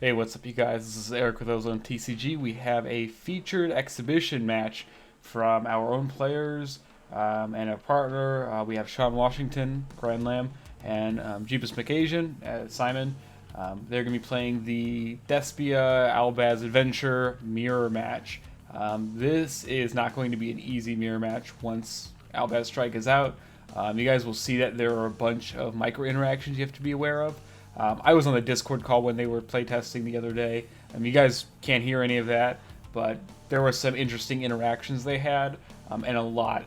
Hey, what's up, you guys? This is Eric with OzoneTCG. We have a featured exhibition match from our own players and a partner. We have Sean Washington, Grand Lamb, and Jeebus McAsian, Simon. They're going to be playing the Despia Albaz Adventure mirror match. This is not going to be an easy mirror match once Albaz Strike is out. You guys will see that there are a bunch of micro interactions you have to be aware of. I was on the Discord call when they were playtesting the other day. You guys can't hear any of that, but there were some interesting interactions they had, and a lot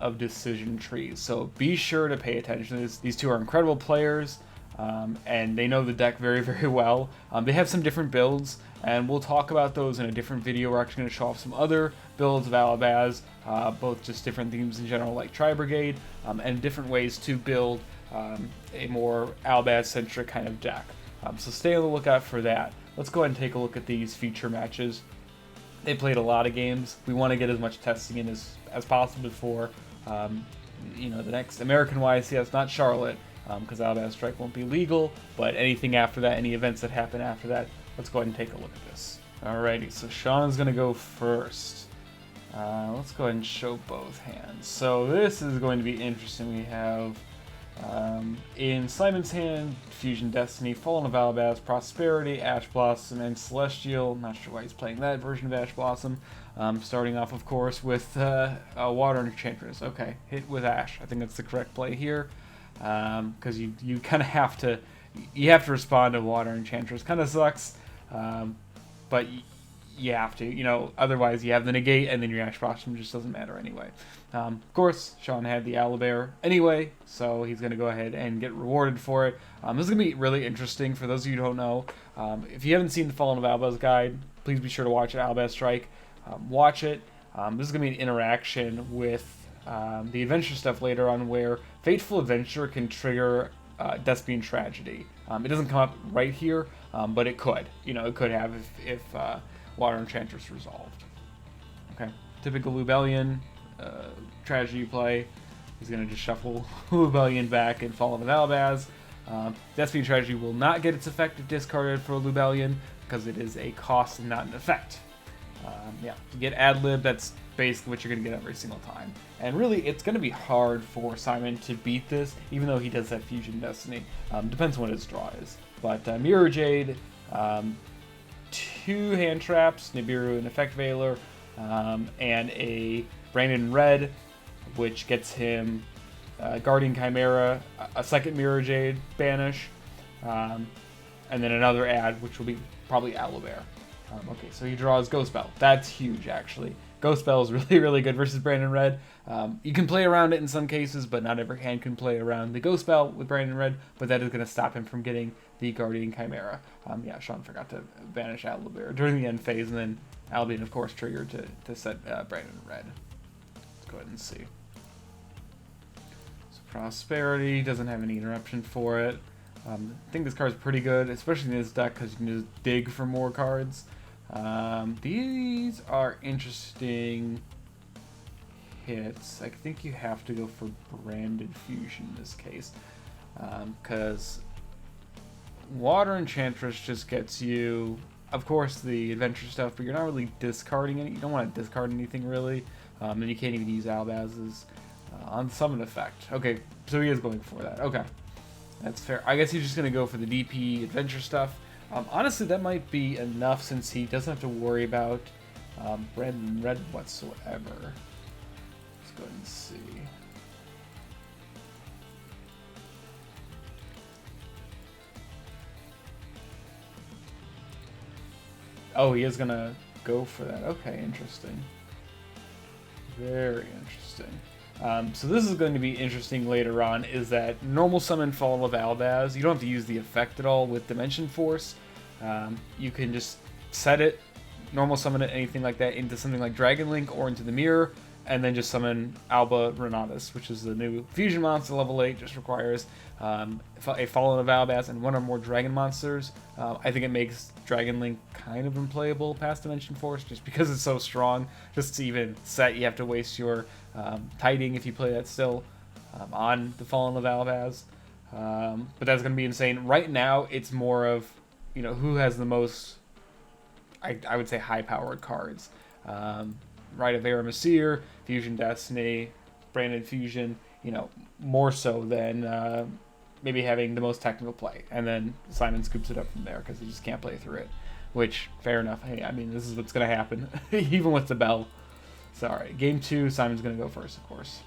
of decision trees. So be sure to pay attention to this. These two are incredible players, and they know the deck very, very well. They have some different builds, and we'll talk about those in a different video. We're actually going to show off some other builds of Albaz, both just different themes in general, like Tri-Brigade, and different ways to build a more Albaz-centric kind of deck. So stay on the lookout for that. Let's go ahead and take a look at these feature matches. They played a lot of games. We want to get as much testing in as possible before the next American YCS, not Charlotte, because Albaz Strike won't be legal, but anything after that, any events that happen after that, let's go ahead and take a look at this. Alrighty, so Sean's going to go first. Let's go ahead and show both hands. So this is going to be interesting. We have in Simon's hand, Fusion Destiny, Fallen of Albaz, Prosperity, Ash Blossom, and Celestial. Not sure why he's playing that version of Ash Blossom. Starting off, of course, with Water Enchantress. Okay, hit with Ash. I think that's the correct play here, because you kind of have to respond to Water Enchantress. Kind of sucks, but you have to, otherwise you have the negate and then your Ash Blossom just doesn't matter anyway. Of course, Sean had the Owlbear anyway, so he's going to go ahead and get rewarded for it. This is going to be really interesting for those of you who don't know. If you haven't seen the Fallen of Albaz guide, please be sure to watch it, Albaz Strike. Watch it. This is going to be an interaction with the adventure stuff later on where Fateful Adventure can trigger Despian Tragedy. It doesn't come up right here, but it could. It could have if Water Enchantress resolved. Okay, typical Lubellion tragedy play. He's going to just shuffle Lubellion back and Fallen of Albaz. Despian Tragedy will not get its effect if discarded for Lubellion because it is a cost and not an effect. To get ad-lib, that's basically what you're going to get every single time. And really, it's going to be hard for Simon to beat this, even though he does have Fusion Destiny. Depends on what his draw is. But Mirror Jade, 2 hand traps, Nibiru and Effect Veiler, and a Brandon Red, which gets him Guardian Chimera, a second Mirror Jade banish, and then another ad, which will be probably Owlbear. Okay, so he draws Ghost Bell. That's huge, actually. Ghost Bell is really, really good versus Brandon Red. You can play around it in some cases, but not every hand can play around the Ghost Bell with Brandon Red, but that is going to stop him from getting the Guardian Chimera. Sean forgot to banish Owlbear during the end phase, and then Albion, of course, triggered to set Brandon Red. Let's go ahead and see. So Prosperity doesn't have any interruption for it. I think this card's pretty good, especially in this deck, because you can just dig for more cards. These are interesting hits. I think you have to go for Branded Fusion in this case, because Water Enchantress just gets you, of course, the adventure stuff, but you're not really discarding it. You don't want to discard anything really, and you can't even use Albaz's on summon effect. Okay, so he is going for that. Okay, that's fair. I guess he's just going to go for the DP adventure stuff. Honestly, that might be enough since he doesn't have to worry about Brandon Red whatsoever. Let's go ahead and see. Oh, he is going to go for that. Okay, interesting. Very interesting. So this is going to be interesting later on, is that normal summon Fall of Albaz, you don't have to use the effect at all with Dimension Force. You can just set it, normal summon it, anything like that, into something like Dragon Link or into the Mirror, and then just summon Alba Renatus, which is the new fusion monster, level 8, just requires a Fallen of Albaz and 1 or more Dragon monsters. I think it makes Dragon Link kind of unplayable past Dimension Force, just because it's so strong. Just to even set, you have to waste your Tiding if you play that still on the Fallen of Albaz. But that's going to be insane. Right now, it's more of who has the most, I would say, high-powered cards. Rite of Aramesir, Fusion Destiny, Branded Fusion, more so than maybe having the most technical play. And then Simon scoops it up from there because he just can't play through it. Which, fair enough. Hey, I mean, this is what's going to happen, even with the bell. So, all right, game 2, Simon's going to go first, of course.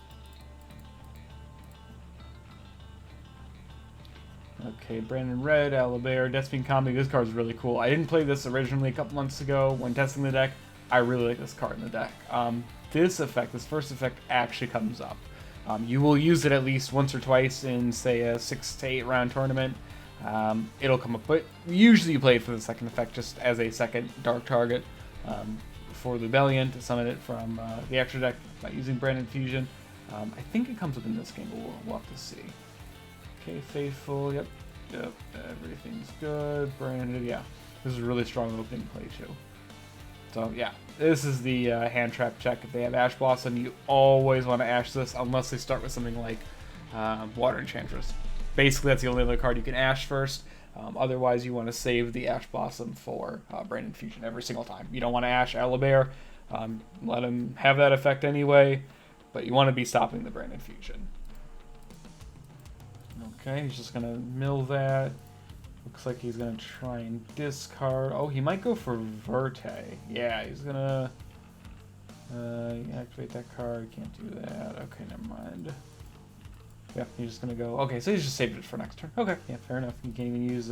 Okay, Brandon Red, Albaz, Despine Comedy. This card's really cool. I didn't play this originally a couple months ago when testing the deck. I really like this card in the deck. This first effect, actually comes up. You will use it at least once or twice in, say, a 6 to 8 round tournament. It'll come up, but usually you play it for the second effect just as a second dark target for the Rebellion to summon it from the extra deck by using Branded Fusion. I think it comes up in this game, but we'll have to see. Okay, Faithful, yep, everything's good. Branded, yeah. This is a really strong opening play, too. So, yeah, this is the hand trap check. If they have Ash Blossom, you always want to Ash this, unless they start with something like Water Enchantress. Basically, that's the only other card you can Ash first. Otherwise, you want to save the Ash Blossom for Branded Fusion every single time. You don't want to Ash Albaz. Let him have that effect anyway, but you want to be stopping the Branded Fusion. Okay, he's just going to mill that. Looks like he's going to try and discard. Oh, he might go for Verte. Yeah, he's going to activate that card. Can't do that. Okay, never mind. Yeah, he's just going to go. Okay, so he's just saved it for next turn. Okay, yeah, fair enough. You can't even use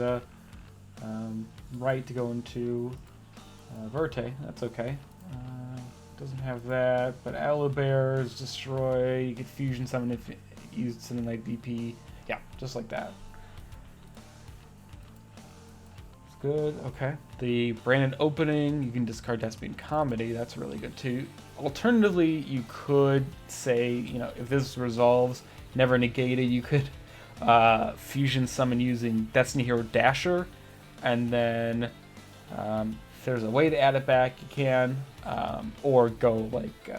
right to go into Verte. That's okay. Doesn't have that, but Albaz, destroy. You get Fusion Summon if you use something like DP. Yeah, just like that. Good, okay. The Branded Opening, you can discard Despine Comedy. That's really good too. Alternatively, you could say, if this resolves, never negated, you could Fusion Summon using Destiny Hero Dasher, and then if there's a way to add it back, you can, or go like,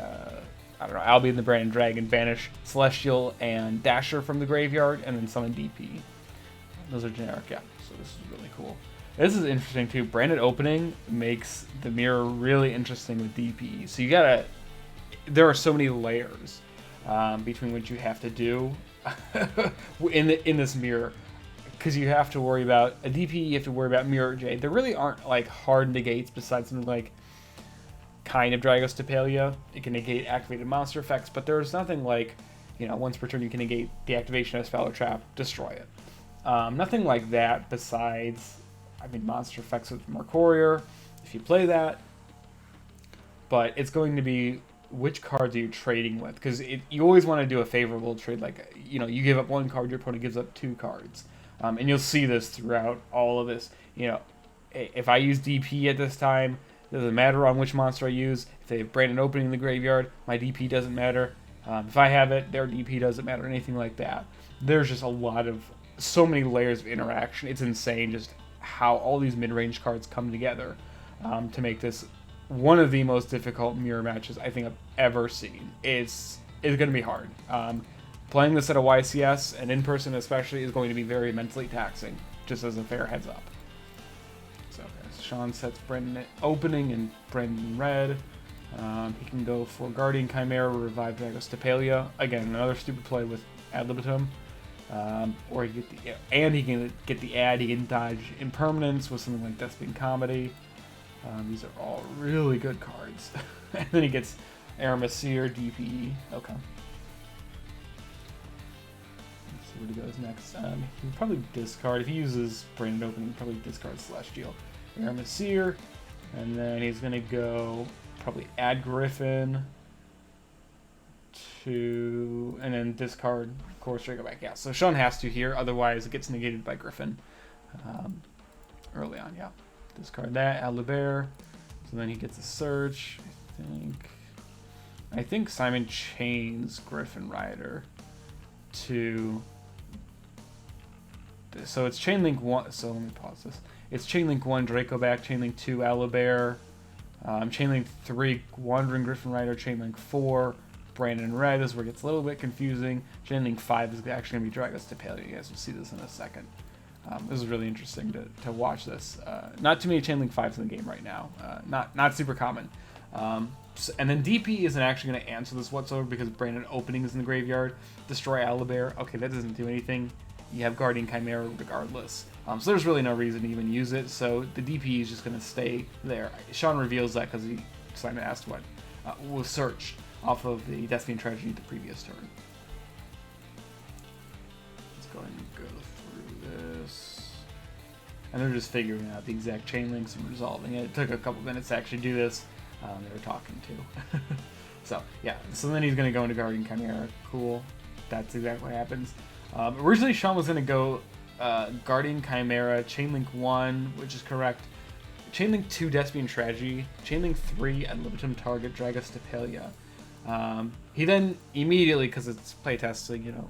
I don't know, Albion the Branded Dragon, banish Celestial and Dasher from the graveyard, and then summon DP. Those are generic, yeah, so this is really cool. This is interesting too. Branded Opening makes the mirror really interesting with DP. So there are so many layers between what you have to do in this mirror, because you have to worry about a DP. You have to worry about Mirror Jade. There really aren't like hard negates besides something like kind of Dragos Tapalia. It can negate activated monster effects, but there's nothing like once per turn you can negate the activation of spell or trap, destroy it. Nothing like that besides. Monster effects with Mercurier, if you play that. But it's going to be which cards are you trading with, because you always want to do a favorable trade. Like, you give up 1 card, your opponent gives up 2 cards. And you'll see this throughout all of this. If I use DP at this time, it doesn't matter on which monster I use. If they have Branded Opening in the graveyard, my DP doesn't matter. If I have it, their DP doesn't matter, anything like that. There's just so many layers of interaction. It's insane just how all these mid-range cards come together to make this one of the most difficult mirror matches I think I've ever seen. It's going to be hard. Playing this at a YCS, and in person especially, is going to be very mentally taxing, just as a fair heads up. So Sean sets Brandon Opening and Brandon Red. He can go for Guardian Chimera, Revive Dragos Tapalia. Again, another stupid play with Ad Libitum. Or he can get the ad. He can dodge Impermanence with something like Despine Comedy. These are all really good cards. And then he gets Aramesir, DPE. Okay. Let's see where he goes next. He can probably discard, if he uses Branded Opening, probably discard Celestial. Aramesir, and then he's gonna go probably add Griffin. And then discard Core Strike, go back. Yeah, so Sean has to here, otherwise it gets negated by Griffin early on. Yeah, discard that. Albaz. So then he gets a search. I think Simon chains Griffin Rider to. So it's Chainlink 1. So let me pause this. It's Chainlink 1, Draco back. Chainlink 2, Albaz. Chainlink 3, Wandering Griffin Rider. Chainlink 4. Brandon Red. This is where it gets a little bit confusing. Chainlink 5 is actually going to be Dragos Tapalia. You guys will see this in a second. This is really interesting to watch this. Not too many Chainlink 5s in the game right now. Not super common. And then DP isn't actually going to answer this whatsoever because Branded Opening is in the graveyard. Destroy Owlbear. Okay, that doesn't do anything. You have Guardian Chimera regardless. So there's really no reason to even use it. So the DP is just going to stay there. Sean reveals that because Simon asked what was searched off of the Destiny and Tragedy the previous turn. Let's go ahead and go through this. And they're just figuring out the exact chain links and resolving it. It took a couple minutes to actually do this. They were talking to. So, yeah. So then he's going to go into Guardian Chimera. Cool. That's exactly what happens. Originally, Sean was going to go Guardian Chimera, Chainlink 1, which is correct. Chainlink 2, Despy and Tragedy. Chainlink 3, Ad Libitum Target, Dragos Tapelia. He then immediately, because it's playtesting, you know,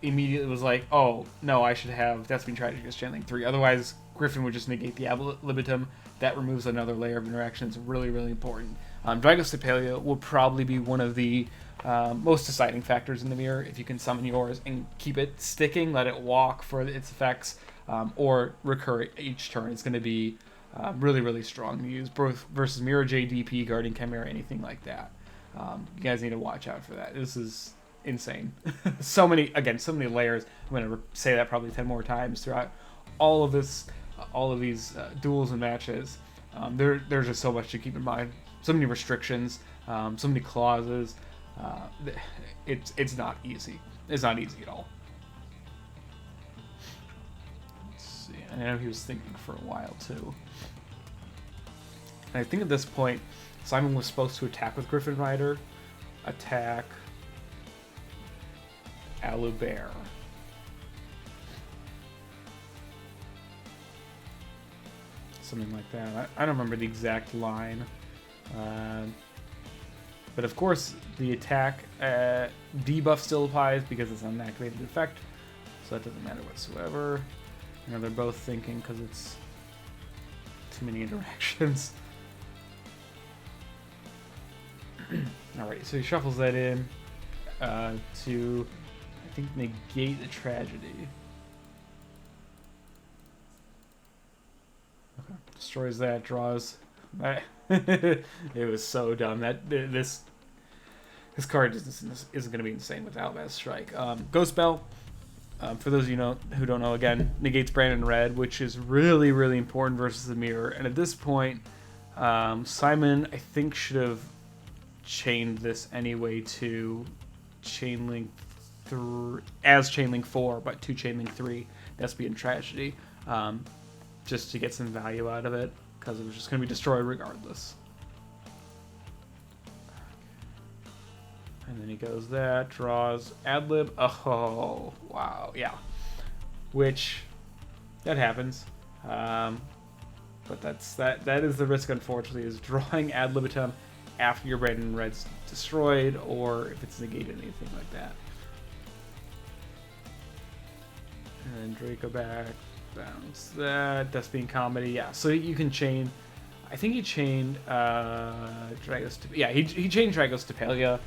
immediately was like, oh, no, I should have Despy and Tragedy against Chainlink 3. Otherwise, Griffin would just negate the Ad Libitum. That removes another layer of interaction. It's really, really important. Dragos Tapelia will probably be one of the most deciding factors in the mirror. If you can summon yours and keep it sticking, let it walk for its effects, or recur each turn, it's going to be really, really strong to use, both versus Mirror J, DP, Guardian Chimera, anything like that. You guys need to watch out for that. This is insane. so many layers. I'm going to say that probably 10 more times throughout all of these duels and matches. There's just so much to keep in mind. So many restrictions, so many clauses. It's not easy. It's not easy at all. Let's see. I know he was thinking for a while too. And I think at this point, Simon was supposed to attack with Griffin Rider, attack Owlbear. Something like that. I don't remember the exact line. But of course, the attack debuff still applies because it's an unactivated effect. So that doesn't matter whatsoever. You know, they're both thinking because it's too many interactions. Alright, so he shuffles that in to, I think, negate the tragedy. Okay. Destroys that, draws. It was so dumb. That this card isn't going to be insane with Albaz Strike. Ghost Bell, for those of you who don't know, again, negates Branded Red, which is really, really important versus the mirror. And at this point, Simon, I think, should have chained this anyway to Chainlink 3 as Chainlink 4, but to Chainlink 3, Despy and Tragedy, just to get some value out of it, because it was just going to be destroyed regardless. And then he goes that, draws Adlib. Oh, wow, yeah. Which, that happens. But that is the risk, unfortunately, is drawing Ad Libitum after your Branded Red's destroyed, or if it's negated, anything like that. And then Draco back, bounce that, Despy and Comedy, yeah. So you can chain, I think he chained Dragos to, yeah, he chained Dragos Tapelia,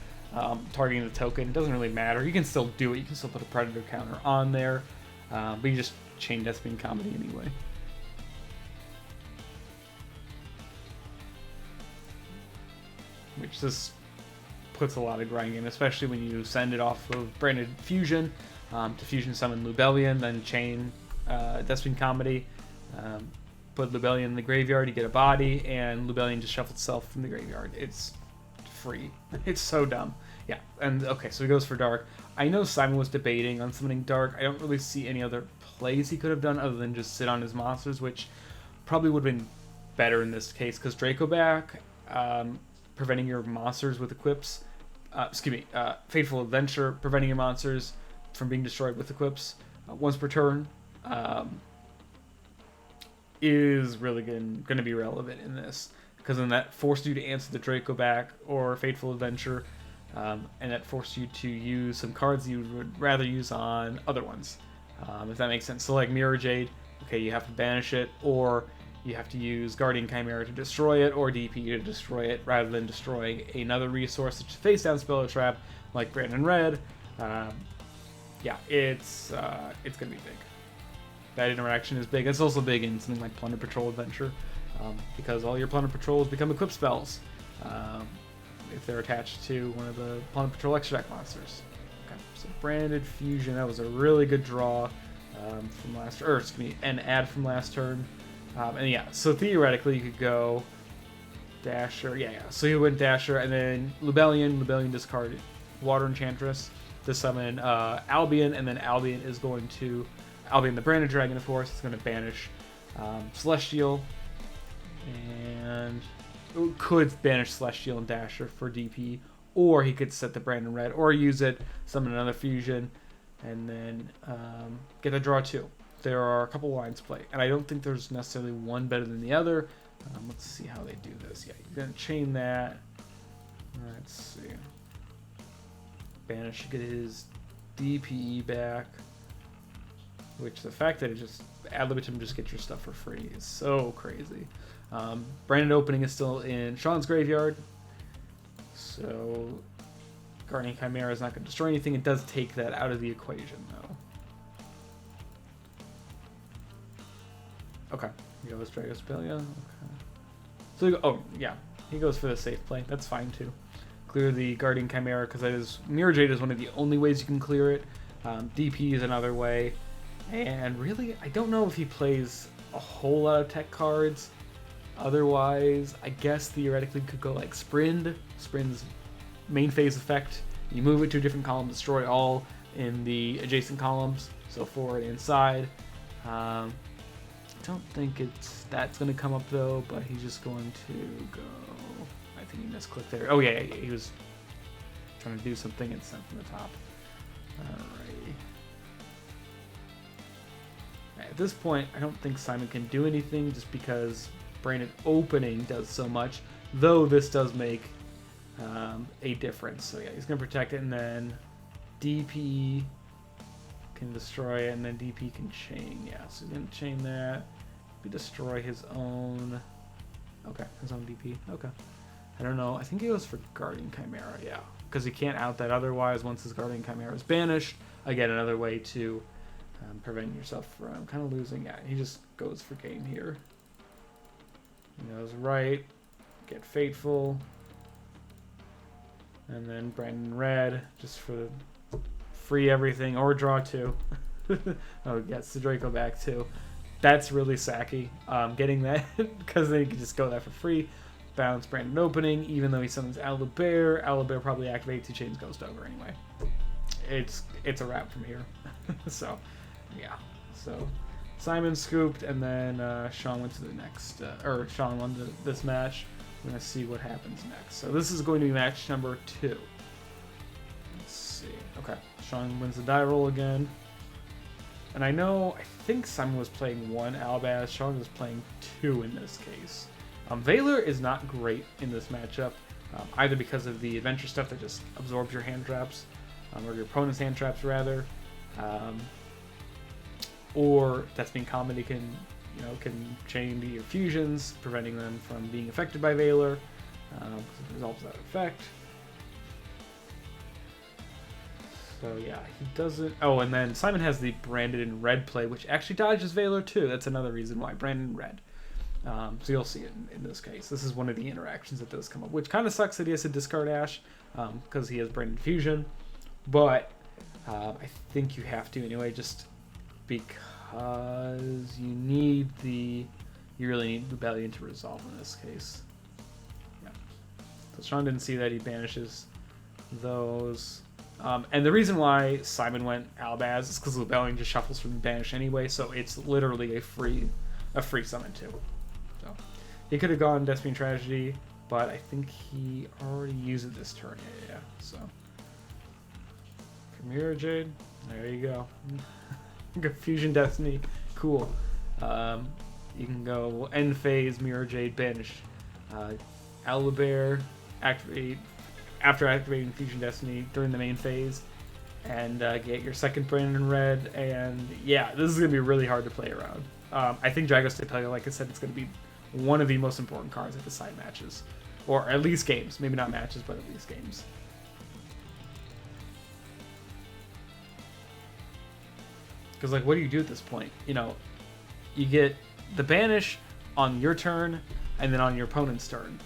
targeting the token. It doesn't really matter. You can still do it. You can still put a Predator counter on there, but you just chain Despy and Comedy anyway. Which just puts a lot of grind in, especially when you send it off of Branded Fusion to Fusion Summon Lubellion, then chain Despy and Comedy, put Lubellion in the graveyard, you get a body, and Lubellion just shuffles itself from the graveyard. It's free. It's so dumb. Yeah, and okay, so he goes for Dark. I know Simon was debating on summoning Dark. I don't really see any other plays he could have done other than just sit on his monsters, which probably would have been better in this case, because Draco back, preventing your monsters with equips, Fateful Adventure, preventing your monsters from being destroyed with equips once per turn, is really going to be relevant in this, because then that forced you to answer the Draco back or Fateful Adventure, and that forced you to use some cards you would rather use on other ones, if that makes sense. So like Mirror Jade, okay, you have to banish it, or you have to use Guardian Chimera to destroy it, or DP to destroy it, rather than destroying another resource such as Face Down Spell or Trap, like Branded Red. Yeah, it's gonna be big. that interaction is big. It's also big in something like Plunder Patrol Adventure, because all your Plunder Patrols become equip spells if they're attached to one of the Plunder Patrol extra deck monsters. Okay, so Branded Fusion, that was a really good draw from last, or excuse me, an ad from last turn. And yeah, so theoretically you could go Dasher, yeah. So he went Dasher, and then Lubellion discarded Water Enchantress to summon Albion, and then Albion is going to, Albion the Branded Dragon, of course, is going to banish Celestial, and could banish Celestial and Dasher for DP, or he could set the Branded Red, or use it, summon another fusion, and then get a draw 2. There are a couple lines to play, and I don't think there's necessarily one better than the other. Let's see how they do this. Yeah, you're going to chain that. Let's see. Banish should get his DPE back, which the fact that it just ad libitum just get your stuff for free is so crazy. Branded Opening is still in Sean's graveyard, so Guardian Chimera is not going to destroy anything. It does take that out of the equation, though. Okay, he goes Dragospelia. Okay. So he oh yeah, he goes for the safe play. That's fine too. Clear the Guardian Chimera, because that is Mirror Jade is one of the only ways you can clear it. DP is another way, and really I don't know if he plays a whole lot of tech cards. Otherwise, I guess theoretically could go like Sprind. Sprind's main phase effect. You move it to a different column, destroy all in the adjacent columns. So forward and inside. I don't think that's going to come up though, but he's just going to go. I think he misclicked there. Oh yeah, he was trying to do something and sent from the top. Alrighty. At this point, I don't think Simon can do anything just because Branded Opening does so much, though this does make a difference. So yeah, he's going to protect it, and then DP can destroy it, and then DP can chain. Yeah, so he's going to chain that. Maybe destroy his own. Okay, his own DP. Okay. I don't know. I think he goes for Guardian Chimera, yeah. Because he can't out that otherwise once his Guardian Chimera is banished. Again, another way to prevent yourself from kind of losing. Yeah, he just goes for game here. He goes right, get Fateful, and then Brandon Red, just for the free everything, or draw 2. Oh, gets the Draco back too. That's really sacky, getting that, because then you can just go that for free. Bounce Branded Opening, even though he summons Owlbear. Owlbear probably activates, he chains Ghost Ogre anyway. It's a wrap from here. So, yeah. So, Simon scooped, and then Sean went to the next, or Sean won this match. We're going to see what happens next. So this is going to be match number 2. Let's see. Okay, Sean wins the die roll again. And I think Simon was playing 1 Albaz, Sean was playing 2 in this case. Valor is not great in this matchup, either because of the adventure stuff that just absorbs your hand traps, or your opponent's hand traps rather, or that's being common, he can chain to your fusions, preventing them from being affected by Valor, because it resolves that effect. So yeah, he doesn't. Oh, and then Simon has the Branded in Red play, which actually dodges Valor too. That's another reason why Branded in Red. So you'll see it in this case. This is one of the interactions that does come up, which kind of sucks that he has to discard Ash, because he has Branded Fusion. But I think you have to anyway, just because you really need Rebellion to resolve in this case. Yeah. So Sean didn't see that, he banishes those. And the reason why Simon went Albaz is because Rebellion just shuffles from the banish anyway, so it's literally a free summon too. So he could have gone Despine Tragedy, but I think he already used it this turn. Yeah. So for Mirror Jade, there you go. Fusion Destiny, cool. You can go end phase, Mirror Jade, banish Owlbear, activate after activating Fusion Destiny during the main phase, and get your second Branded in Red. And yeah, this is going to be really hard to play around. I think Dragospelia, like I said, it's going to be one of the most important cards at the side matches, or at least games. Maybe not matches, but at least games. Because, like, what do you do at this point? You know, you get the banish on your turn and then on your opponent's turn.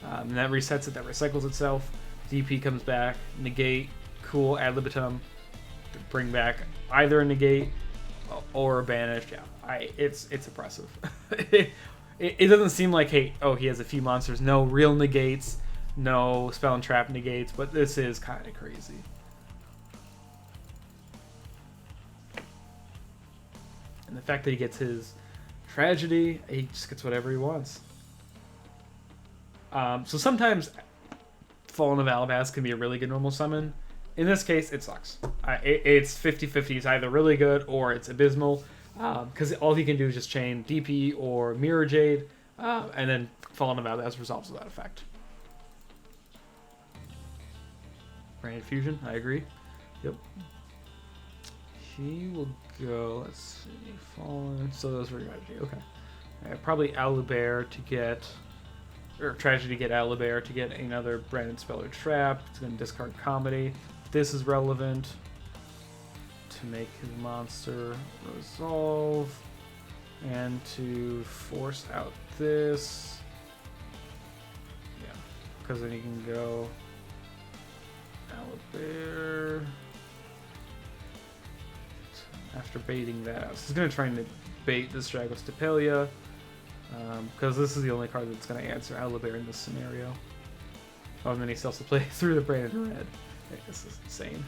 And that resets it, that recycles itself. DP comes back, negate, cool, ad libitum, bring back either a negate or a banish. Yeah, it's impressive. it doesn't seem like, hey, oh, he has a few monsters. No real negates, no spell and trap negates, but this is kind of crazy. And the fact that he gets his tragedy, he just gets whatever he wants. So sometimes Fallen of Albaz can be a really good normal summon. In this case, it sucks. It's 50-50. It's either really good or it's abysmal. Because all he can do is just chain DP or Mirror Jade, and then Fallen of Albaz resolves without effect. Branded Fusion, I agree. Yep. He will go, let's see, Fallen, so those were Tragedy, okay. Probably Albaz to get, or Tragedy to get Albaz to get another Branded Spell or Trap. It's going to discard Comedy. This is relevant to make his monster resolve and to force out this. Yeah, because then you can go Albaz after baiting that out. So he's going to try and bait this Dragos Stapelia because this is the only card that's going to answer Albaz in this scenario. Oh, and then he still has to play through the Branded Red. This is insane.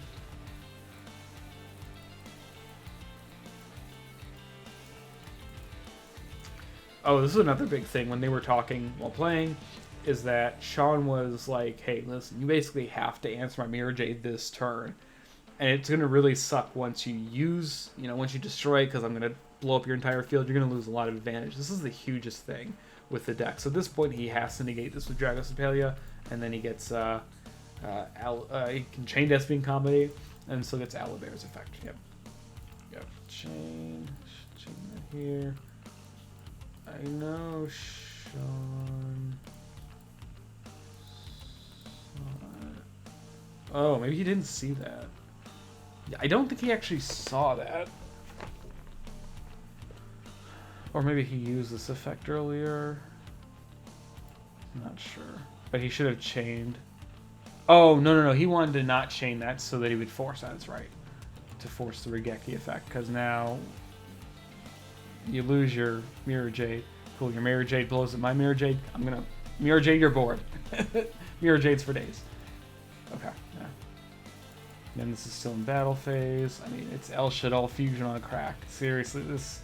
Oh, this is another big thing when they were talking while playing, is that Sean was like, hey, listen, you basically have to answer my Mirror Jade this turn. And it's going to really suck once you use, once you destroy, because I'm going to blow up your entire field, you're going to lose a lot of advantage. This is the hugest thing with the deck. So at this point, he has to negate this with Dragos Stapelia, and then he gets, he can chain Deathbeam Comedy, and still gets Albaz's effect. Yep. Chain that here. I know, Sean. Oh, maybe he didn't see that. I don't think he actually saw that. Or maybe he used this effect earlier. I'm not sure. But he should have chained. Oh, no. He wanted to not chain that so that he would force that. That's right. To force the Regeki effect. Because now you lose your Mirror Jade. Cool, your Mirror Jade blows up my Mirror Jade. I'm going to Mirror Jade your board. Mirror Jades for days. Okay, yeah. Then this is still in battle phase. I mean, it's El Shaddai Fusion on crack. Seriously, this...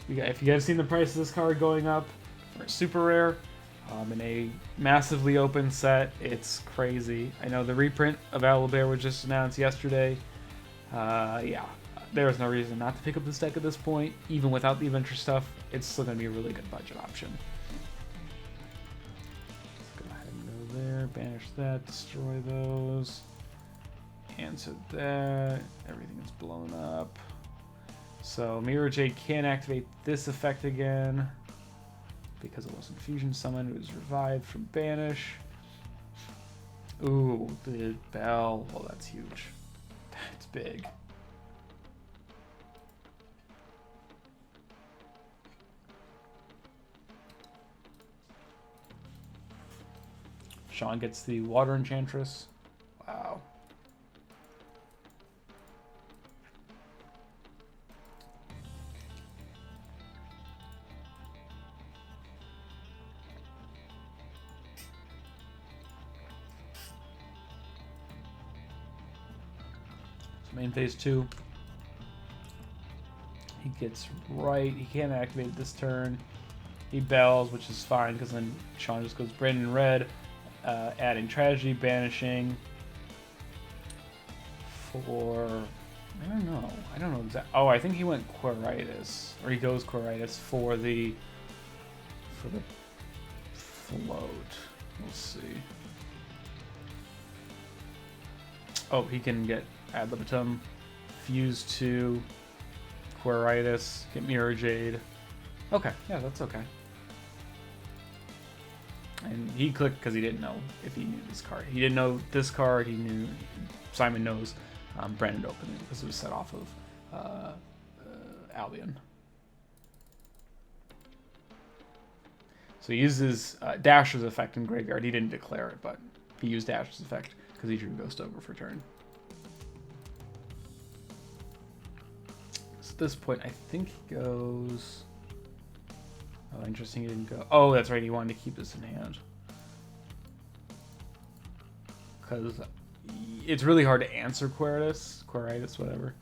If you guys seen the price of this card going up for a super rare, in a massively open set, it's crazy. I know the reprint of Albaz was just announced yesterday. Yeah, there's no reason not to pick up this deck at this point. Even without the adventure stuff, it's still going to be a really good budget option. Let's go ahead and go there, banish that, destroy those. Answer that, everything is blown up. So Mirror Jade can't activate this effect again because it wasn't fusion summoned, it was revived from banish. Ooh, the bell, well that's huge. That's big. Sean gets the Water Enchantress. Wow. Main phase 2. He gets right. He can't activate it this turn. He bells, which is fine because then Sean just goes Branded Red, adding Tragedy, banishing for. I don't know exactly. Oh, I think he went Quiritis, or he goes Quiritis for the float. We'll see. Oh, he can get Ad Libitum, Fuse 2, Quiritis, get Mirror Jade. Okay, yeah, that's okay. And he clicked because he didn't know if he knew this card. He didn't know this card, he knew, Simon knows Branded Opening because it was set off of Albion. So he uses Dasher's effect in graveyard. He didn't declare it, but he used Dasher's effect because he drew Ghost over for turn. So at this point, I think he goes... Oh, interesting, he didn't go... Oh, that's right, he wanted to keep this in hand. Because it's really hard to answer Quiritus, whatever.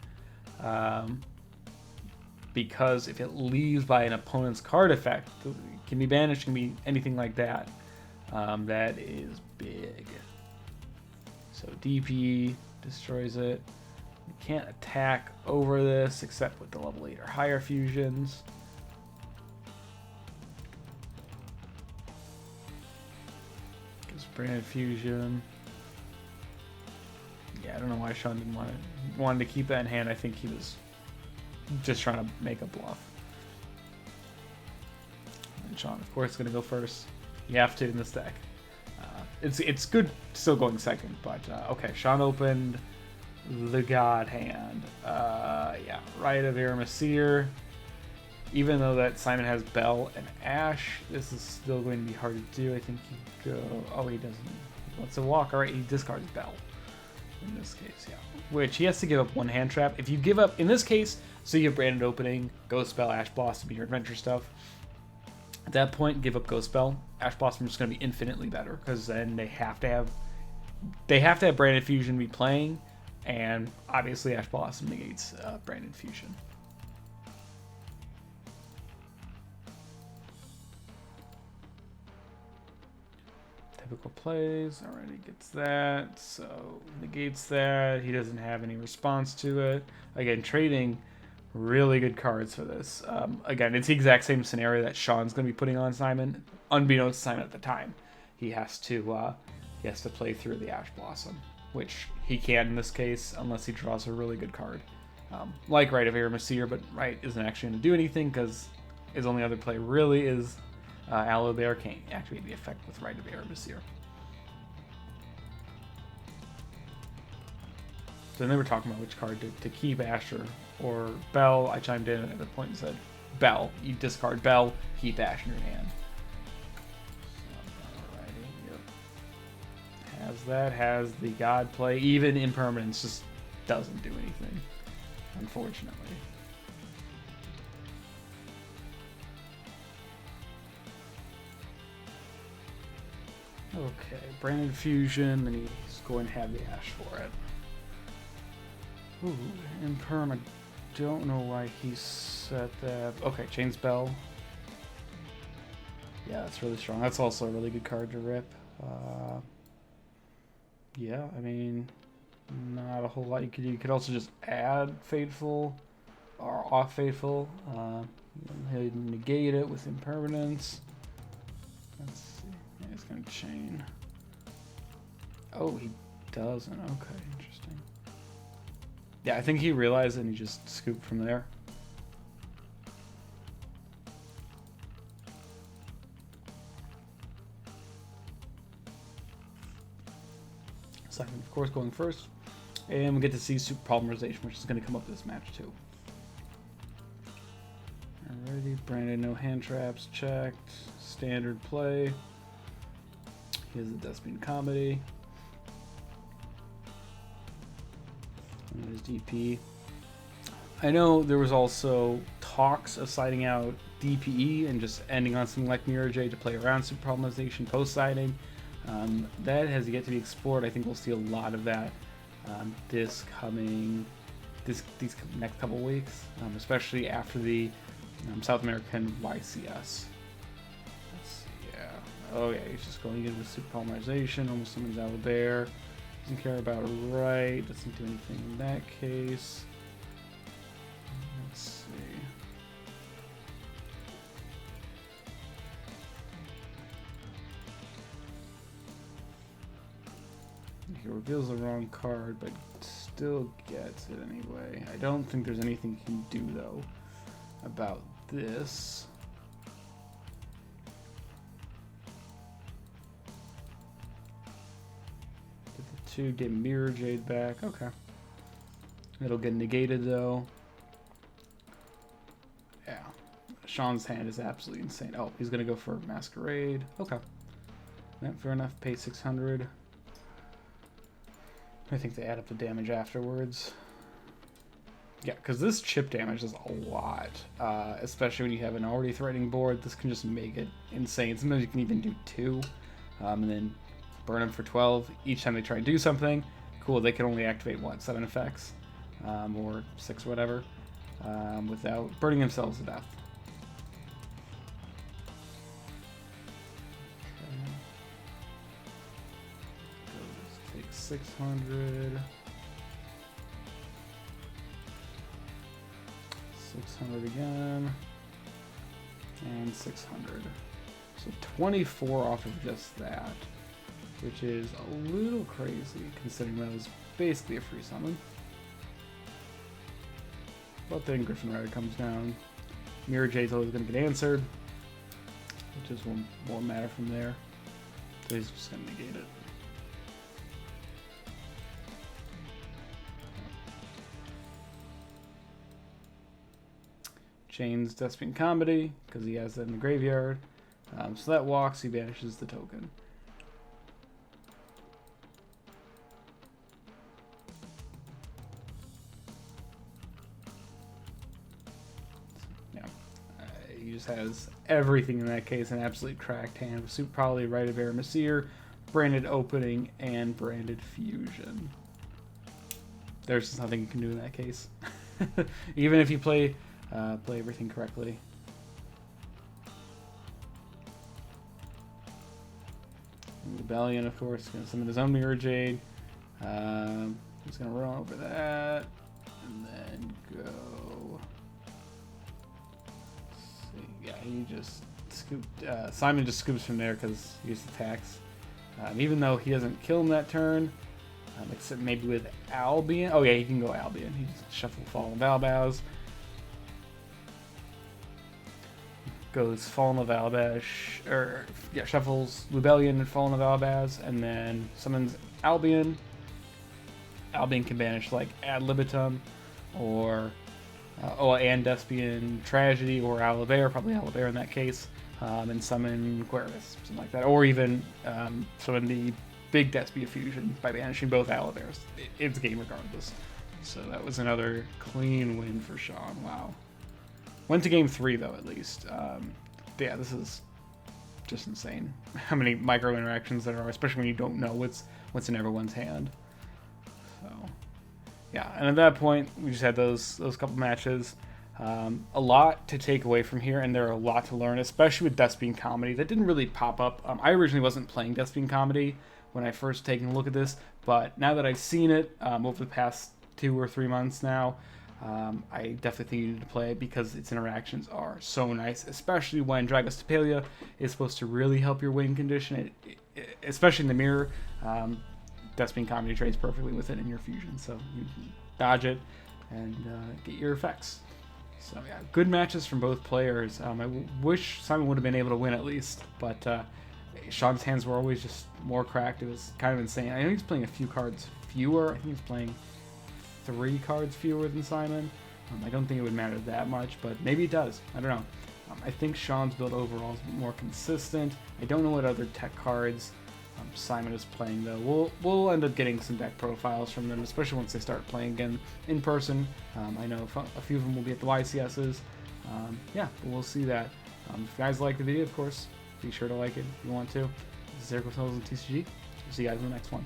Because if it leaves by an opponent's card effect, it can be banished, can be anything like that. That is big. So DP destroys it. You can't attack over this except with the level 8 or higher fusions. Gives Brand Fusion. Yeah, I don't know why Sean didn't wanted to keep that in hand. I think he was just trying to make a bluff. And Sean, of course, is going to go first. You have to in this deck. It's good still going second, but okay. Sean opened the God Hand. Yeah, Rite of Aramesir. Even though that Simon has Bell and Ash, this is still going to be hard to do. I think he go. Oh, he doesn't. He wants to walk. All right, he discards Bell. In this case, yeah. Which he has to give up one hand trap. If you give up, in this case, so you have Branded Opening, Ghost Spell, Ash Blossom, your adventure stuff. At that point, give up Ghost Spell. Ash Blossom is going to be infinitely better because then they have to have Branded Fusion be playing, and obviously Ash Blossom negates Branded Fusion. Typical plays, already gets that, so negates that. He doesn't have any response to it. Again, trading really good cards for this. Again, it's the exact same scenario that Sean's going to be putting on Simon, unbeknownst to Simon at the time. He has to play through the Ash Blossom, which he can in this case unless he draws a really good card, like Rite of Aramesir, but Rite isn't actually going to do anything because his only other play really is Alobear can't activate the effect with Rite of Aramesir. So then they were talking about which card to keep, Asher or Bell. I chimed in at the point and said, Bell. You discard Bell, keep Ash in your hand. Alrighty, yep. Has the God play. Even Impermanence just doesn't do anything, unfortunately. Okay, Branded Fusion, then he's going to have the Ash for it. Ooh, Imperm, I don't know why he set that. Okay, Chain Spell. Yeah, that's really strong. That's also a really good card to rip. Yeah, I mean, not a whole lot you could do. You could also just add Fateful or off Fateful. He'll negate it with Impermanence. Let's see. Yeah, he's going to chain. Oh, he doesn't. Okay, interesting. Yeah, I think he realized and he just scooped from there. Simon, of course, going first. And we get to see Super Polymerization, which is going to come up this match, too. Alrighty, Brandon, no hand traps, checked. Standard play. Here's the Dustbin Comedy. And there's DP. I know there was also talks of siding out DPE and just ending on something like Mirror J to play around Super Polymerization post-siding. That has yet to be explored. I think we'll see a lot of that these next couple weeks, especially after the South American YCS. Let's see, yeah. Oh yeah, he's just going in with Super Polymerization. Almost summons Alobear. Doesn't care about right. Doesn't do anything in that case. Let's see. He reveals the wrong card, but still gets it anyway. I don't think there's anything he can do, though, about this. Get the 2, get Mirror Jade back. Okay. It'll get negated, though. Sean's hand is absolutely insane. Oh, he's going to go for Masquerade. Okay. Yeah, fair enough. Pay 600. I think they add up the damage afterwards. Yeah, because this chip damage is a lot. Especially when you have an already threatening board. This can just make it insane. Sometimes you can even do 2. And then burn them for 12. Each time they try and do something. Cool, they can only activate, what, 7 effects? Or 6 or whatever. Without burning themselves to death. Okay. Take 600. 600 again. And 600. So 24 off of just that. Which is a little crazy, considering that was basically a free summon. But then Griffin Rider comes down. Mirror Jade's always going to get answered, which is won't matter from there. So he's just going to negate it. Chains Despian Comedy, because he has that in the graveyard. So that walks, he banishes the token. He just has everything in that case, an absolute cracked hand with probably Rite of Aramesir, Branded Opening, and Branded Fusion. There's just nothing you can do in that case. Even if you play everything correctly. Rebellion, of course, going to summon his own Mirror Jade. He's going to run over that, and then go. Yeah, he just scooped. Simon just scoops from there because he just attacks. Even though he doesn't kill him that turn, except maybe with Albion. Oh yeah, he can go Albion. He just shuffle Fallen of Albaz. Goes Fallen of Albaz, or yeah, shuffles Rebellion and Fallen of Albaz, and then summons Albion. Albion can banish like Ad Libitum, or and Despian Tragedy, or Owlbear, probably Owlbear in that case, and summon Cuervus, something like that. Or even summon the big Despia Fusion by banishing both Owlbears. It's game regardless. So that was another clean win for Sean. Wow. Went to game 3 though, at least. Yeah, this is just insane. How many micro interactions there are, especially when you don't know what's in everyone's hand. So. Yeah, and at that point, we just had those couple matches. A lot to take away from here, and there are a lot to learn, especially with Despian Comedy. That didn't really pop up. I originally wasn't playing Despian Comedy when I first taken a look at this, but now that I've seen it over the past 2 or 3 months now, I definitely think you need to play it because its interactions are so nice, especially when Dragos Tapalia is supposed to really help your win condition, especially in the mirror. Despian Comedy trades perfectly with it in your fusion, so you can dodge it and get your effects. So yeah, good matches from both players. I wish Simon would have been able to win at least, but Sean's hands were always just more cracked. It was kind of insane. I know he's playing a few cards fewer. I think he's playing 3 cards fewer than Simon. I don't think it would matter that much, but maybe it does. I don't know. I think Sean's build overall is more consistent. I don't know what other tech cards Simon is playing though. We'll end up getting some deck profiles from them, especially once they start playing again in person. I know a few of them will be at the YCSs. Yeah, but we'll see that. If you guys like the video, of course, be sure to like it if you want to. This is Eric with OzoneTCG. See you guys in the next one.